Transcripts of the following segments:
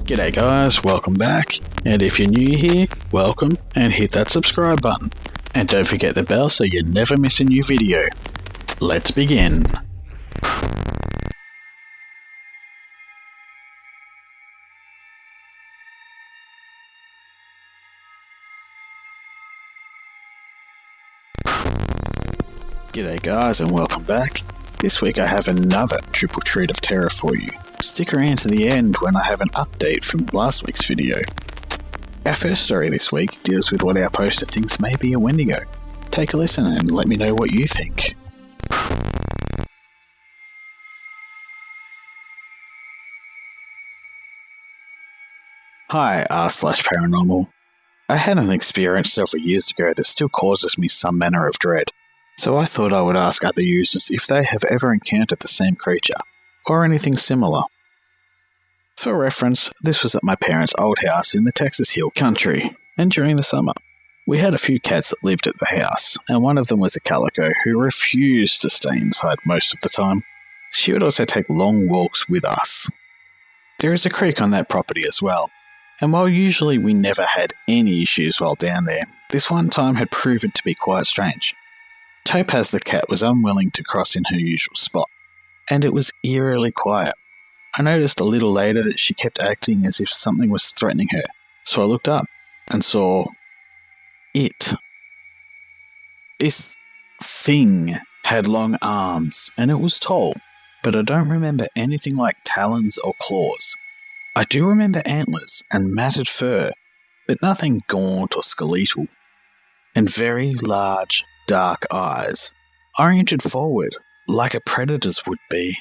G'day guys, welcome back, and if you're new here, welcome, and hit that subscribe button. And don't forget the bell so you never miss a new video. Let's begin. G'day guys and welcome back. This week I have another triple treat of terror for you. Stick around to the end when I have an update from last week's video. Our first story this week deals with what our poster thinks may be a Wendigo. Take a listen and let me know what you think. Hi, r/paranormal. I had an experience several years ago that still causes me some manner of dread. So I thought I would ask other users if they have ever encountered the same creature, or anything similar. For reference, this was at my parents' old house in the Texas Hill Country, and during the summer. We had a few cats that lived at the house, and one of them was a calico who refused to stay inside most of the time. She would also take long walks with us. There is a creek on that property as well, and while usually we never had any issues while down there, this one time had proven to be quite strange. Topaz the cat was unwilling to cross in her usual spot, and it was eerily quiet. I noticed a little later that she kept acting as if something was threatening her, so I looked up and saw it. This thing had long arms, and it was tall, but I don't remember anything like talons or claws. I do remember antlers and matted fur, but nothing gaunt or skeletal, and very large, dark eyes, oriented forward, like a predator's would be.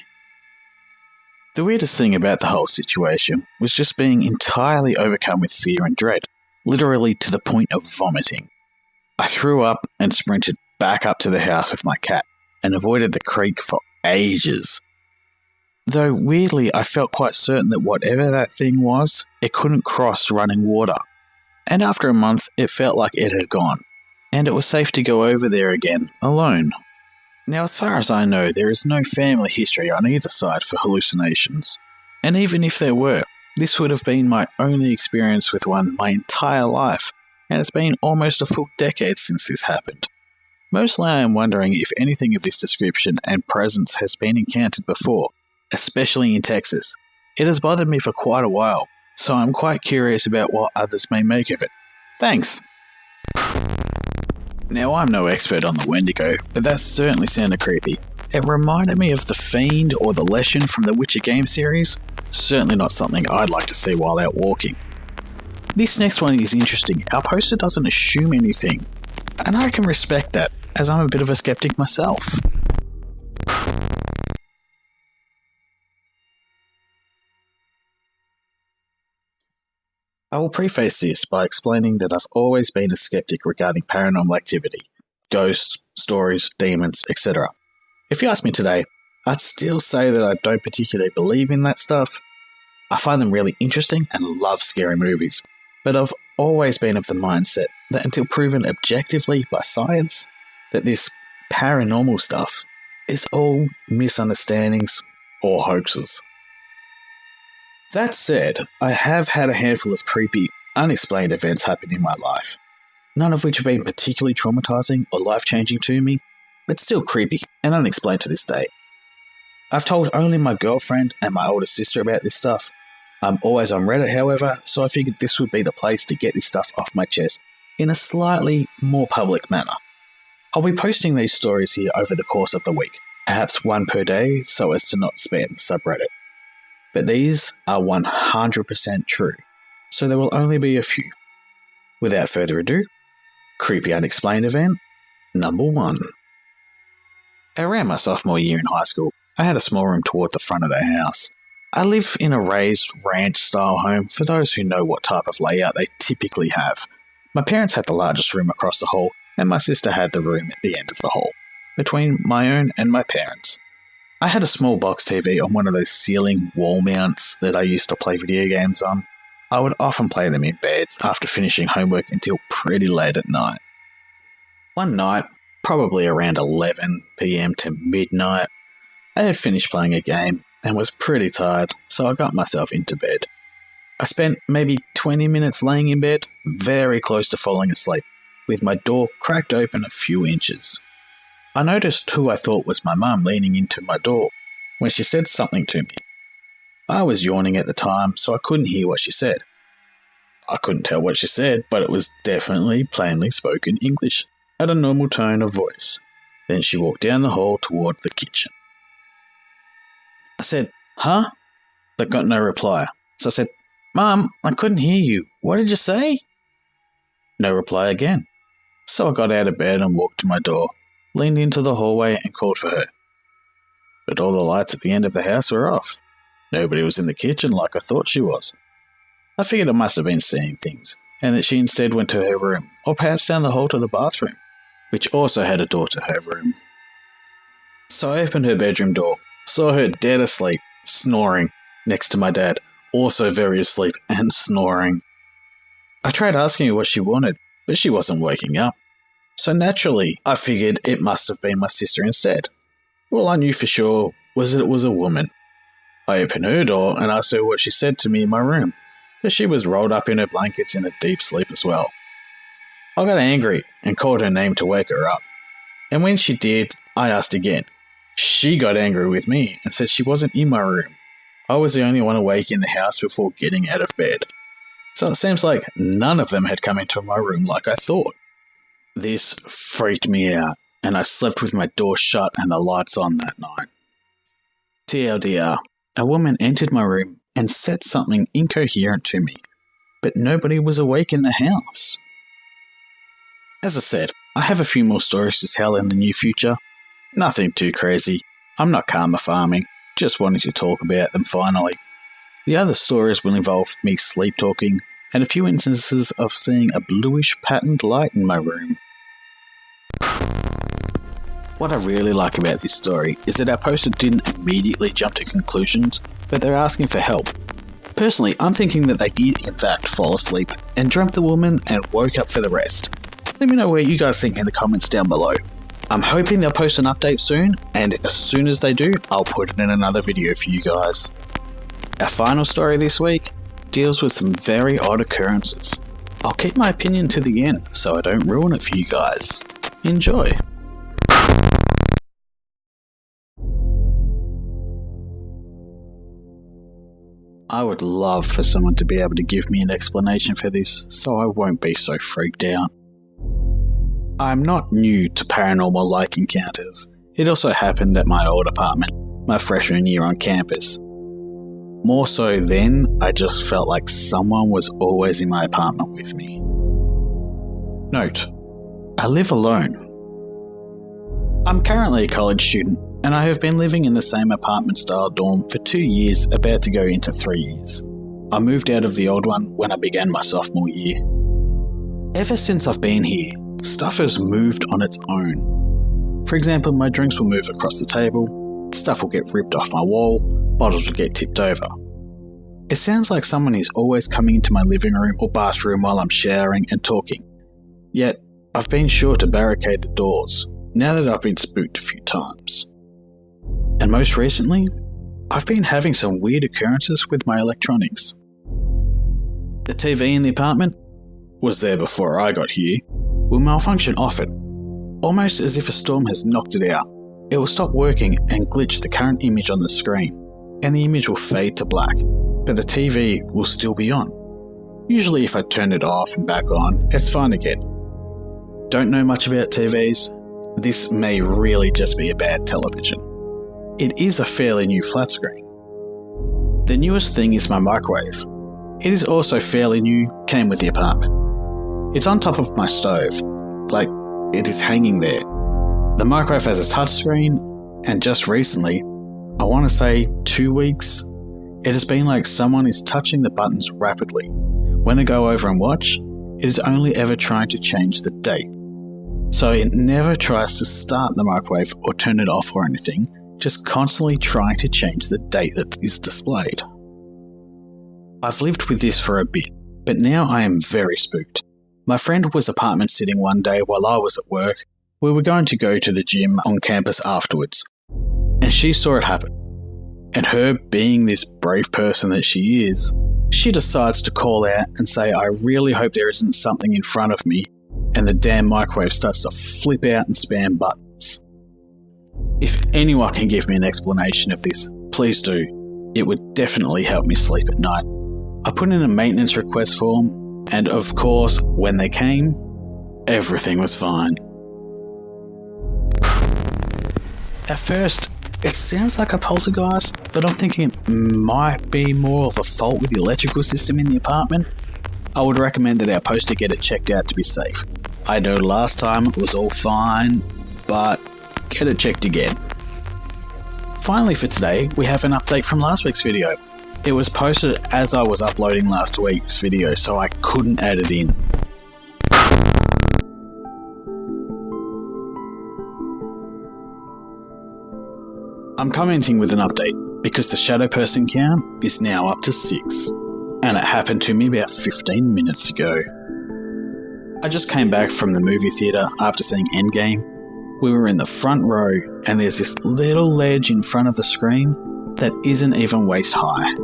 The weirdest thing about the whole situation was just being entirely overcome with fear and dread, literally to the point of vomiting. I threw up and sprinted back up to the house with my cat, and avoided the creek for ages. Though weirdly, I felt quite certain that whatever that thing was, it couldn't cross running water. And after a month, it felt like it had gone, and it was safe to go over there again, alone. Now, as far as I know, there is no family history on either side for hallucinations, and even if there were, this would have been my only experience with one my entire life, and it's been almost a full decade since this happened. Mostly I am wondering if anything of this description and presence has been encountered before, especially in Texas. It has bothered me for quite a while, so I'm quite curious about what others may make of it. Thanks! Now, I'm no expert on the Wendigo, but that certainly sounded creepy. It reminded me of the Fiend or the Leshen from the Witcher game series. Certainly not something I'd like to see while out walking. This next one is interesting. Our poster doesn't assume anything, and I can respect that, as I'm a bit of a skeptic myself. I will preface this by explaining that I've always been a skeptic regarding paranormal activity, ghosts, stories, demons, etc. If you ask me today, I'd still say that I don't particularly believe in that stuff. I find them really interesting and love scary movies, but I've always been of the mindset that until proven objectively by science, that this paranormal stuff is all misunderstandings or hoaxes. That said, I have had a handful of creepy, unexplained events happen in my life, none of which have been particularly traumatizing or life-changing to me, but still creepy and unexplained to this day. I've told only my girlfriend and my older sister about this stuff. I'm always on Reddit, however, so I figured this would be the place to get this stuff off my chest in a slightly more public manner. I'll be posting these stories here over the course of the week, perhaps one per day so as to not spam the subreddit. But these are 100% true, so there will only be a few. Without further ado, creepy unexplained event number 1. Around my sophomore year in high school, I had a small room toward the front of the house. I live in a raised ranch-style home for those who know what type of layout they typically have. My parents had the largest room across the hall, and my sister had the room at the end of the hall, between my own and my parents'. I had a small box TV on one of those ceiling wall mounts that I used to play video games on. I would often play them in bed after finishing homework until pretty late at night. One night, probably around 11 PM to midnight, I had finished playing a game and was pretty tired, so I got myself into bed. I spent maybe 20 minutes laying in bed, very close to falling asleep, with my door cracked open a few inches. I noticed who I thought was my mum leaning into my door when she said something to me. I was yawning at the time, so I couldn't hear what she said. I couldn't tell what she said, but it was definitely plainly spoken English at a normal tone of voice. Then she walked down the hall toward the kitchen. I said, "Huh?" but got no reply. So I said, "Mum, I couldn't hear you. What did you say?" No reply again. So I got out of bed and walked to my door, leaned into the hallway and called for her. But all the lights at the end of the house were off. Nobody was in the kitchen like I thought she was. I figured I must have been seeing things, and that she instead went to her room, or perhaps down the hall to the bathroom, which also had a door to her room. So I opened her bedroom door, saw her dead asleep, snoring, next to my dad, also very asleep and snoring. I tried asking her what she wanted, but she wasn't waking up. So naturally, I figured it must have been my sister instead. All I knew for sure was that it was a woman. I opened her door and asked her what she said to me in my room, but she was rolled up in her blankets in a deep sleep as well. I got angry and called her name to wake her up. And when she did, I asked again. She got angry with me and said she wasn't in my room. I was the only one awake in the house before getting out of bed. So it seems like none of them had come into my room like I thought. This freaked me out, and I slept with my door shut and the lights on that night. TLDR, a woman entered my room and said something incoherent to me, but nobody was awake in the house. As I said, I have a few more stories to tell in the near future. Nothing too crazy. I'm not karma farming, just wanting to talk about them finally. The other stories will involve me sleep talking and a few instances of seeing a bluish patterned light in my room. What I really like about this story is that our poster didn't immediately jump to conclusions, but they're asking for help. Personally, I'm thinking that they did in fact fall asleep and dreamt the woman and woke up for the rest. Let me know what you guys think in the comments down below. I'm hoping they'll post an update soon, and as soon as they do, I'll put it in another video for you guys. Our final story this week deals with some very odd occurrences. I'll keep my opinion to the end so I don't ruin it for you guys. Enjoy! I would love for someone to be able to give me an explanation for this so I won't be so freaked out. I'm not new to paranormal-like encounters. It also happened at my old apartment, my freshman year on campus. More so then, I just felt like someone was always in my apartment with me. Note: I live alone. I'm currently a college student, and I have been living in the same apartment-style dorm for 2 years, about to go into 3 years. I moved out of the old one when I began my sophomore year. Ever since I've been here, stuff has moved on its own. For example, my drinks will move across the table, stuff will get ripped off my wall, bottles will get tipped over. It sounds like someone is always coming into my living room or bathroom while I'm showering and talking. Yet, I've been sure to barricade the doors, now that I've been spooked a few times. And most recently, I've been having some weird occurrences with my electronics. The TV in the apartment was there before I got here, will malfunction often, almost as if a storm has knocked it out. It will stop working and glitch the current image on the screen, and the image will fade to black, but the TV will still be on. Usually if I turn it off and back on, it's fine again. Don't know much about TVs? This may really just be a bad television. It is a fairly new flat screen. The newest thing is my microwave. It is also fairly new, came with the apartment. It's on top of my stove, like it is hanging there. The microwave has a touchscreen, and just recently, I want to say 2 weeks, it has been like someone is touching the buttons rapidly. When I go over and watch, it is only ever trying to change the date. So it never tries to start the microwave or turn it off or anything, just constantly trying to change the date that is displayed. I've lived with this for a bit, but now I am very spooked. My friend was apartment sitting one day while I was at work. We were going to go to the gym on campus afterwards, and she saw it happen. And her being this brave person that she is, she decides to call out and say, "I really hope there isn't something in front of me," and the damn microwave starts to flip out and spam buttons. If anyone can give me an explanation of this, please do. It would definitely help me sleep at night. I put in a maintenance request form, and of course, when they came, everything was fine. At first, it sounds like a poltergeist, but I'm thinking it might be more of a fault with the electrical system in the apartment. I would recommend that our poster get it checked out to be safe. I know last time it was all fine, but get it checked again. Finally for today, we have an update from last week's video. It was posted as I was uploading last week's video, so I couldn't add it in. I'm commenting with an update because the shadow person count is now up to 6, and it happened to me about 15 minutes ago. I just came back from the movie theatre after seeing Endgame. We were in the front row, and there's this little ledge in front of the screen that isn't even waist high.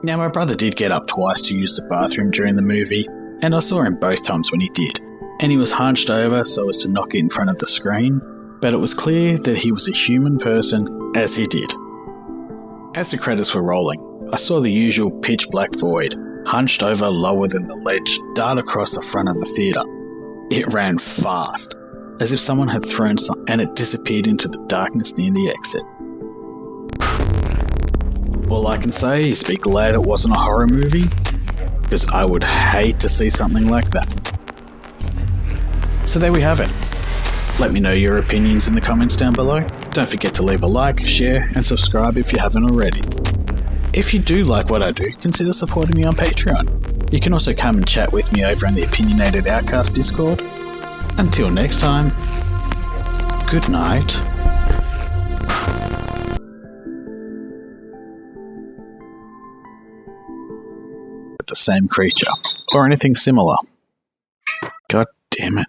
Now, my brother did get up twice to use the bathroom during the movie, and I saw him both times when he did, and he was hunched over so as to not get in front of the screen, but it was clear that he was a human person as he did. As the credits were rolling, I saw the usual pitch black void, hunched over lower than the ledge, dart across the front of the theatre. It ran fast, as if someone had thrown something, and it disappeared into the darkness near the exit. All I can say is be glad it wasn't a horror movie, because I would hate to see something like that. So there we have it. Let me know your opinions in the comments down below. Don't forget to leave a like, share, and subscribe if you haven't already. If you do like what I do, consider supporting me on Patreon. You can also come and chat with me over in the Opinionated Outcast Discord. Until next time, good night. The same creature, or anything similar. God damn it.